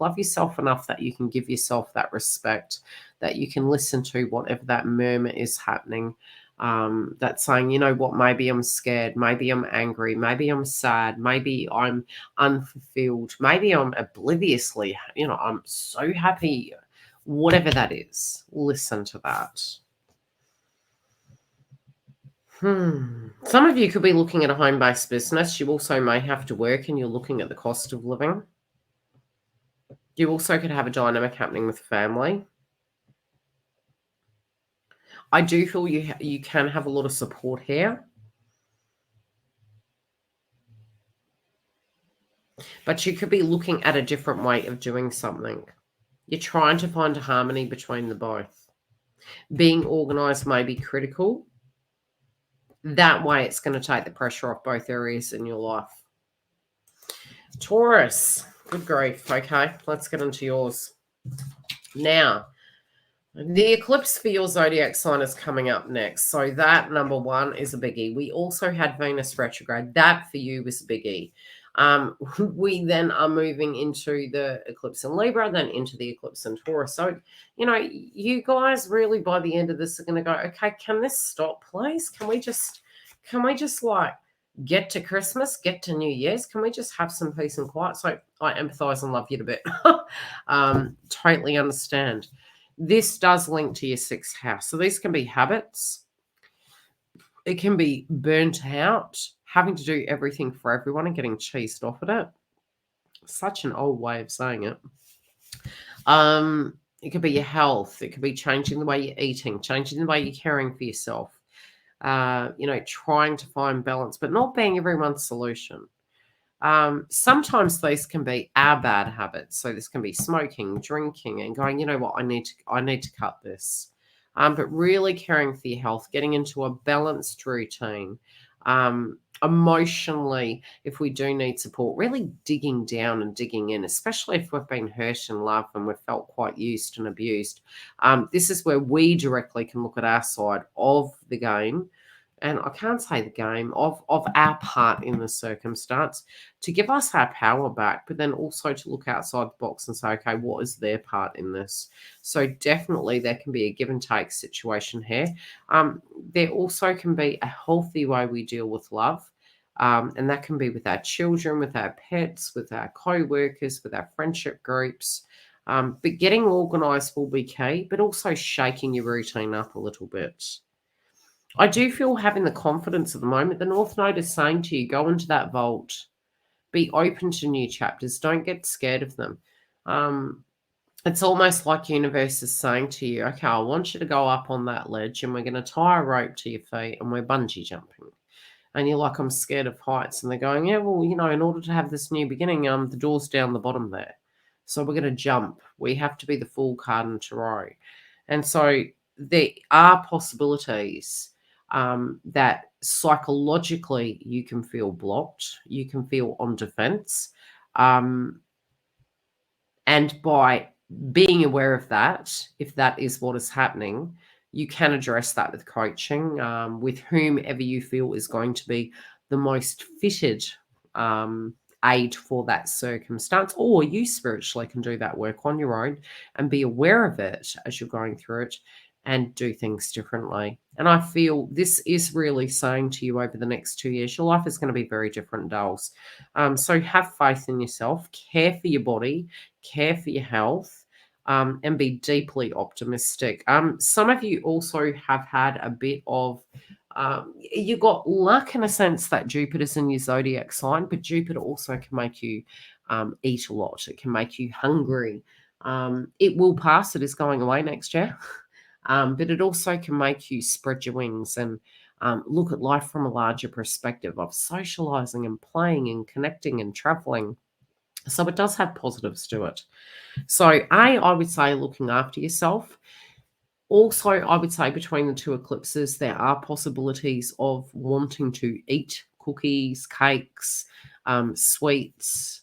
enough that you can give yourself that respect, that you can listen to whatever that murmur is happening, that's saying, what, maybe I'm scared, maybe I'm angry, maybe I'm sad, maybe I'm unfulfilled, maybe I'm obliviously, I'm so happy, whatever that is, listen to that. Some of you could be looking at a home-based business. You also may have to work and you're looking at the cost of living. You also could have a dynamic happening with family. I do feel you can have a lot of support here. But you could be looking at a different way of doing something. You're trying to find a harmony between the both. Being organized may be critical. That way it's going to take the pressure off both areas in your life. Taurus, good grief. Okay, let's get into yours. Now, the eclipse for your zodiac sign is coming up next. So that, number one, is a biggie. We also had Venus retrograde. That for you was a biggie. We then are moving into the eclipse in Libra, then into the eclipse in Taurus. So, you guys really by the end of this are going to go, okay, can this stop, please? Can we just like get to Christmas, get to New Year's? Can we just have some peace and quiet? So I empathize and love you a bit. Totally understand. this does link to your 6th house. So these can be habits. It can be burnt out, having to do everything for everyone and getting cheesed off at it. Such an old way of saying it. It could be your health. It could be changing the way you're eating, changing the way you're caring for yourself. Trying to find balance, but not being everyone's solution. Sometimes these can be our bad habits. So this can be smoking, drinking, and going, you know what, I need to cut this. But really caring for your health, getting into a balanced routine. Emotionally, if we do need support, really digging down and digging in, especially if we've been hurt in love and we've felt quite used and abused. This is where we directly can look at our side of the game, and I can't say the game, of our part in the circumstance, to give us our power back, but then also to look outside the box and say, okay, what is their part in this? So definitely there can be a give and take situation here. There also can be a healthy way we deal with love. And that can be with our children, with our pets, with our co-workers, with our friendship groups. But getting organised will be key, but also shaking your routine up a little bit. I do feel having the confidence at the moment. The North Node is saying to you, go into that vault. Be open to new chapters. Don't get scared of them. It's almost like universe is saying to you, okay, I want you to go up on that ledge and we're going to tie a rope to your feet and we're bungee jumping. And you're like, I'm scared of heights. And they're going, yeah, well, in order to have this new beginning, the door's down the bottom there. So we're going to jump. We have to be the full card in tarot. And so there are possibilities that psychologically you can feel blocked, you can feel on defense. And by being aware of that, if that is what is happening, you can address that with coaching, with whomever you feel is going to be the most fitted aid for that circumstance, or you spiritually can do that work on your own and be aware of it as you're going through it and do things differently. And I feel this is really saying to you over the next 2 years, your life is going to be very different, dolls. So have faith in yourself, care for your body, care for your health, and be deeply optimistic. Some of you also have had a bit of, you got luck in a sense that Jupiter's in your zodiac sign, but Jupiter also can make you eat a lot. It can make you hungry. It will pass. It is going away next year. But it also can make you spread your wings and look at life from a larger perspective of socializing and playing and connecting and traveling. So it does have positives to it. So I would say looking after yourself. Also, I would say between the two eclipses, there are possibilities of wanting to eat cookies, cakes, sweets.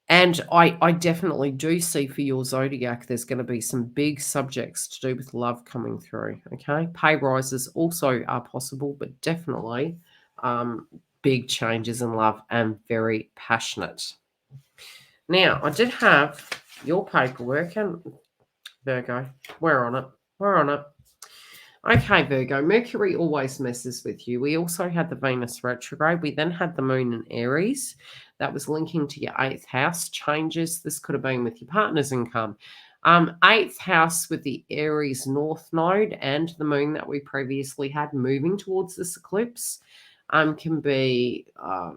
And I definitely do see for your zodiac, there's going to be some big subjects to do with love coming through. Okay. Pay rises also are possible, but definitely big changes in love and very passionate. Now, I did have your paperwork, and Virgo, we're on it. Okay, Virgo, Mercury always messes with you. We also had the Venus retrograde. We then had the Moon in Aries. That was linking to your 8th house changes. This could have been with your partner's income. 8th house with the Aries North Node and the Moon that we previously had moving towards this eclipse can be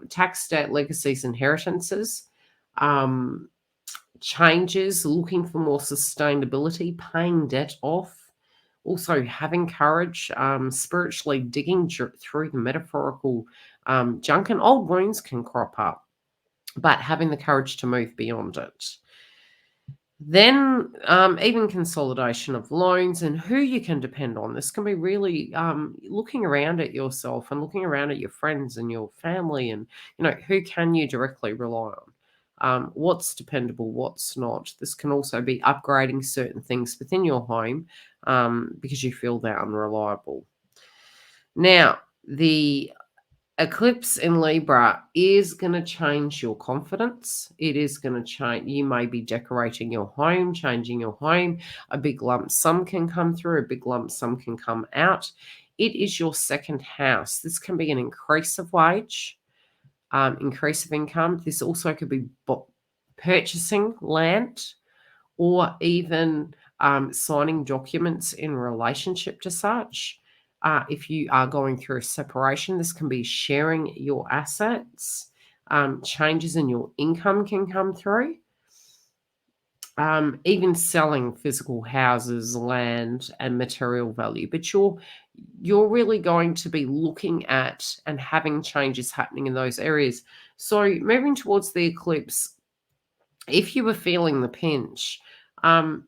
tax, debt, legacies, inheritances, changes, looking for more sustainability, paying debt off. Also having courage, spiritually digging through the metaphorical junk, and old wounds can crop up, but having the courage to move beyond it. Then even consolidation of loans and who you can depend on. This can be really looking around at yourself and looking around at your friends and your family, and who can you directly rely on. What's dependable, what's not. This can also be upgrading certain things within your home because you feel they're unreliable. Now, the eclipse in Libra is going to change your confidence. It is going to change. You may be decorating your home, changing your home. A big lump sum can come through. A big lump sum can come out. It is your 2nd house. This can be an increase of wage, increase of income. This also could be purchasing land or even signing documents in relationship to such. If you are going through a separation, this can be sharing your assets. Changes in your income can come through. Even selling physical houses, land, and material value. But you're really going to be looking at and having changes happening in those areas. So moving towards the eclipse, if you were feeling the pinch,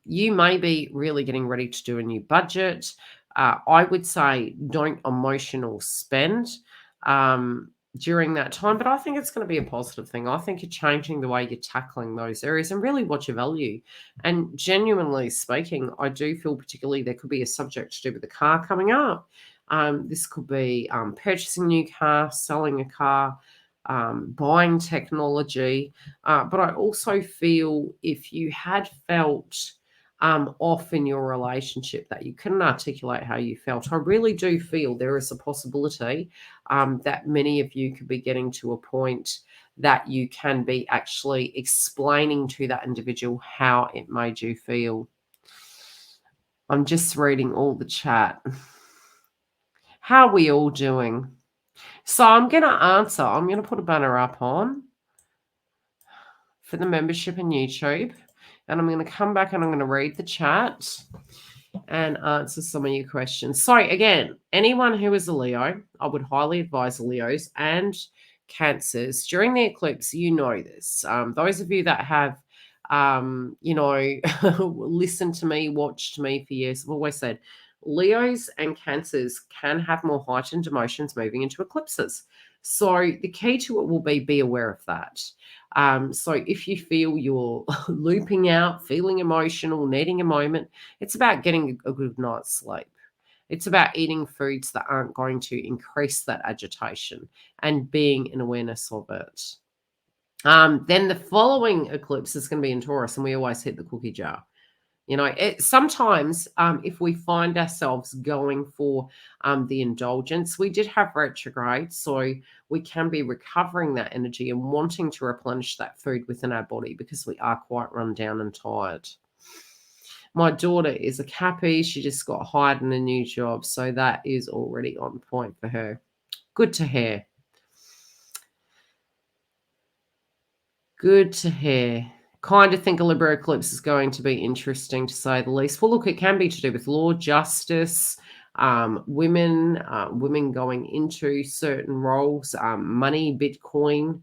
you may be really getting ready to do a new budget. I would say don't emotional spend during that time, but I think it's going to be a positive thing. I think you're changing the way you're tackling those areas and really what you value. And genuinely speaking, I do feel particularly there could be a subject to do with the car coming up. This could be purchasing a new car, selling a car, buying technology. But I also feel if you had felt off in your relationship that you couldn't articulate how you felt, I really do feel there is a possibility that many of you could be getting to a point that you can be actually explaining to that individual how it made you feel. I'm just reading all the chat. How are we all doing? So I'm going to answer. I'm going to put a banner up on for the membership in YouTube. And I'm going to come back and I'm going to read the chat and answer some of your questions. So again, anyone who is a Leo, I would highly advise Leos and Cancers during the eclipse. You know this. Those of you that have, listened to me, watched me for years, I've always said Leos and Cancers can have more heightened emotions moving into eclipses. So the key to it will be aware of that. So if you feel you're looping out, feeling emotional, needing a moment, it's about getting a good night's sleep. It's about eating foods that aren't going to increase that agitation and being in awareness of it. Then the following eclipse is going to be in Taurus, and we always hit the cookie jar. Sometimes if we find ourselves going for the indulgence, we did have retrograde, so we can be recovering that energy and wanting to replenish that food within our body because we are quite run down and tired. My daughter is a Cappy. She just got hired in a new job, so that is already on point for her. Good to hear. Good to hear. Kind of think a Libra eclipse is going to be interesting, to say the least. Well, look, it can be to do with law, justice, women going into certain roles, money, Bitcoin.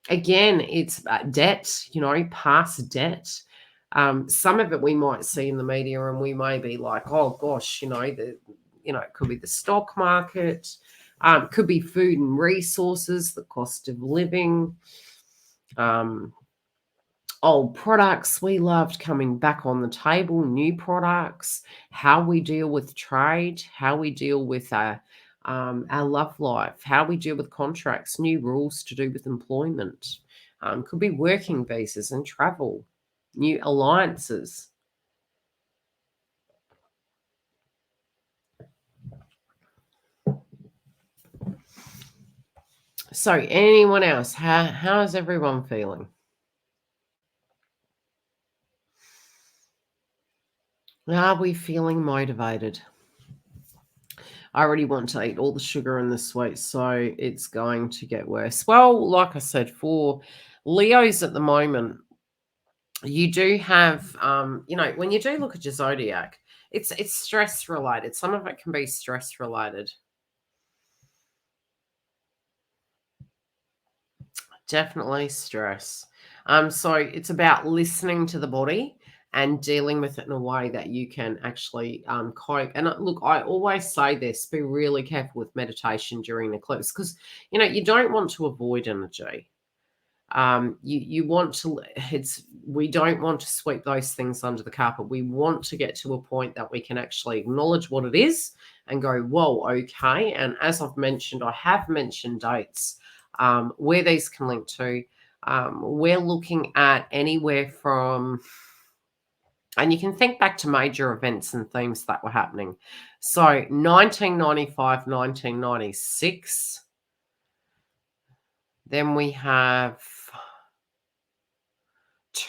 Again, it's debt, past debt. Some of it we might see in the media and we may be like, oh gosh, it could be the stock market, could be food and resources, the cost of living, old products we loved coming back on the table, new products, how we deal with trade, how we deal with our love life, how we deal with contracts, new rules to do with employment. Could be working visas and travel, new alliances. So anyone else, how is everyone feeling? Are we feeling motivated? I already want to eat all the sugar and the sweets, so it's going to get worse. Well, like I said, for Leos at the moment, you do have, when you do look at your zodiac, it's stress related. Some of it can be stress related. Definitely stress. So it's about listening to the body and dealing with it in a way that you can actually cope. And look, I always say this: be really careful with meditation during the eclipse, because you don't want to avoid energy. You want to. We don't want to sweep those things under the carpet. We want to get to a point that we can actually acknowledge what it is and go, whoa, okay. And as I've mentioned, I have mentioned dates where these can link to. We're looking at anywhere from, and you can think back to major events and themes that were happening. So 1995, 1996. Then we have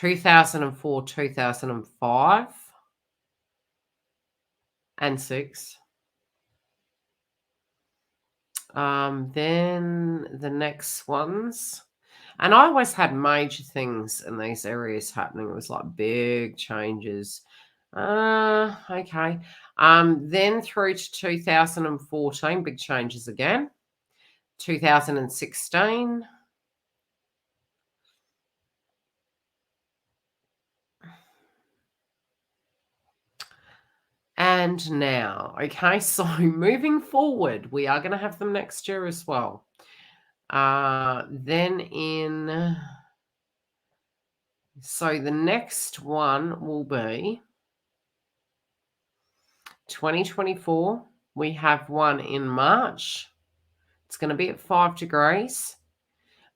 2004, 2005, and 6. Then the next ones. And I always had major things in these areas happening. It was like big changes. Okay. Then through to 2014, big changes again. 2016. And now, okay, so moving forward, we are going to have them next year as well. Then so the next one will be 2024. We have one in March. It's going to be at 5 degrees.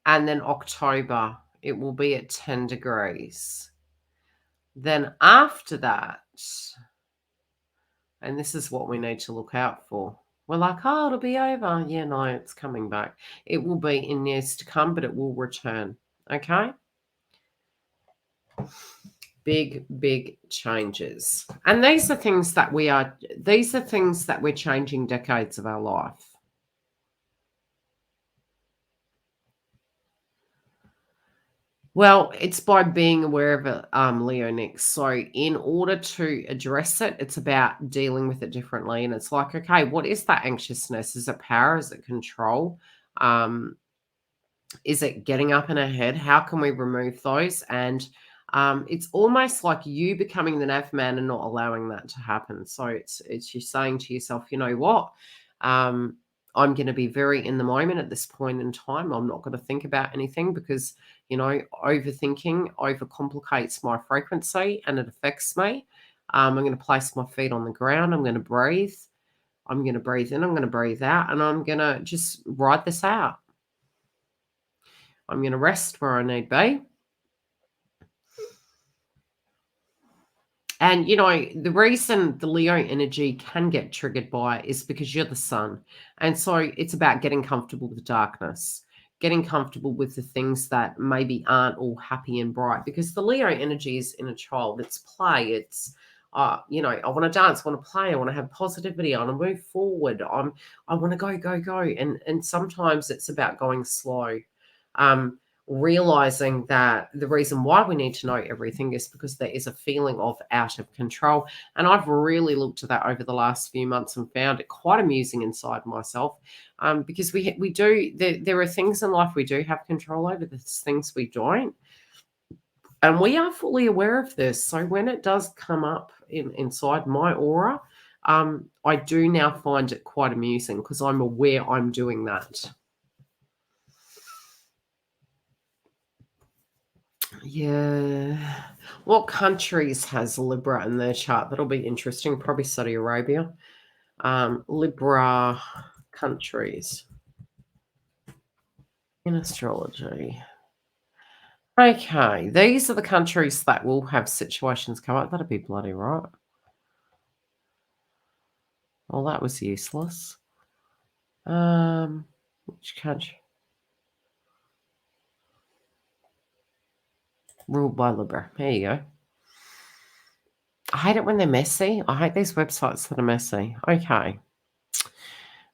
And then October, it will be at 10 degrees. Then after that, and this is what we need to look out for. We're like, oh, it'll be over. Yeah, no, it's coming back. It will be in years to come, but it will return. Okay? Big changes. And these are things that we're changing decades of our life. Well, it's by being aware of it, Leo Nix. So in order to address it, it's about dealing with it differently. And it's like, okay, what is that anxiousness? Is it power? Is it control? Is it getting up in our head? How can we remove those? And it's almost like you becoming the nav man and not allowing that to happen. So it's you saying to yourself, you know what? I'm going to be very in the moment at this point in time. I'm not going to think about anything because, overthinking overcomplicates my frequency and it affects me. I'm going to place my feet on the ground. I'm going to breathe. I'm going to breathe in. I'm going to breathe out. And I'm going to just ride this out. I'm going to rest where I need be. And, the reason the Leo energy can get triggered by it is because you're the sun. And so it's about getting comfortable with darkness, getting comfortable with the things that maybe aren't all happy and bright, because the Leo energy is in a child. It's play. It's, I want to dance, I want to play, I want to have positivity, I want to move forward. I want to go. And sometimes it's about going slow. Realizing that the reason why we need to know everything is because there is a feeling of out of control. And I've really looked at that over the last few months and found it quite amusing inside myself, because we do, there are things in life we do have control over, there's things we don't. And we are fully aware of this. So when it does come up inside my aura, I do now find it quite amusing because I'm aware I'm doing that. Yeah. What countries has Libra in their chart? That'll be interesting. Probably Saudi Arabia. Libra countries in astrology. Okay. These are the countries that will have situations come up. That'd be bloody right. Well, that was useless. Which country? Ruled by Libra. There you go. I hate it when they're messy. I hate these websites that are messy. Okay.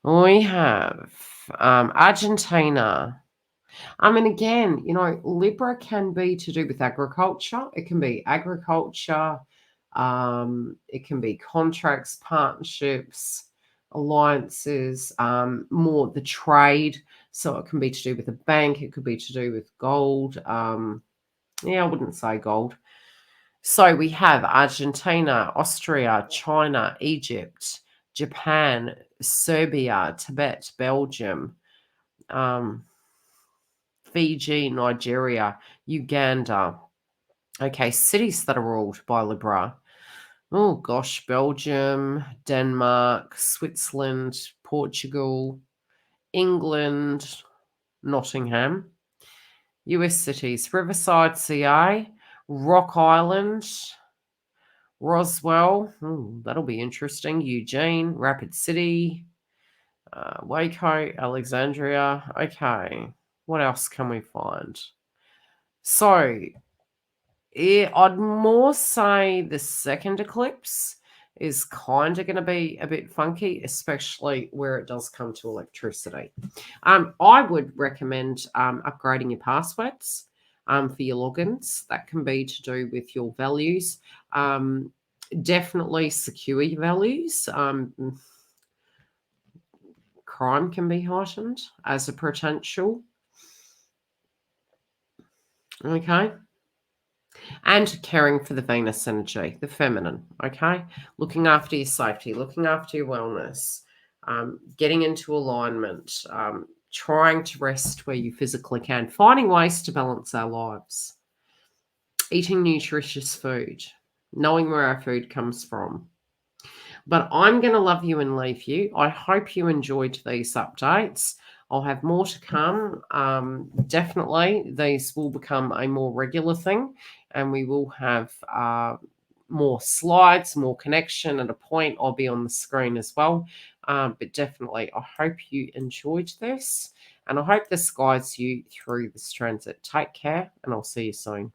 We have Argentina. I mean, again, Libra can be to do with agriculture. It can be agriculture. It can be contracts, partnerships, alliances, more the trade. So it can be to do with a bank. It could be to do with gold. I wouldn't say gold. So we have Argentina, Austria, China, Egypt, Japan, Serbia, Tibet, Belgium, Fiji, Nigeria, Uganda. Okay, cities that are ruled by Libra. Oh gosh, Belgium, Denmark, Switzerland, Portugal, England, Nottingham. US cities, Riverside, CA, Rock Island, Roswell. That'll be interesting. Eugene, Rapid City, Waco, Alexandria. Okay, what else can we find? So I'd more say the second eclipse is kind of going to be a bit funky, especially where it does come to electricity. I would recommend upgrading your passwords for your logins. That can be to do with your values. Definitely secure your values. Crime can be heightened as a potential. Okay. And caring for the Venus energy, the feminine, okay? Looking after your safety, looking after your wellness, getting into alignment, trying to rest where you physically can, finding ways to balance our lives, eating nutritious food, knowing where our food comes from. But I'm going to love you and leave you. I hope you enjoyed these updates. I'll have more to come. Definitely, these will become a more regular thing, and we will have more slides, more connection. At a point, I'll be on the screen as well. But definitely, I hope you enjoyed this, and I hope this guides you through this transit. Take care, and I'll see you soon.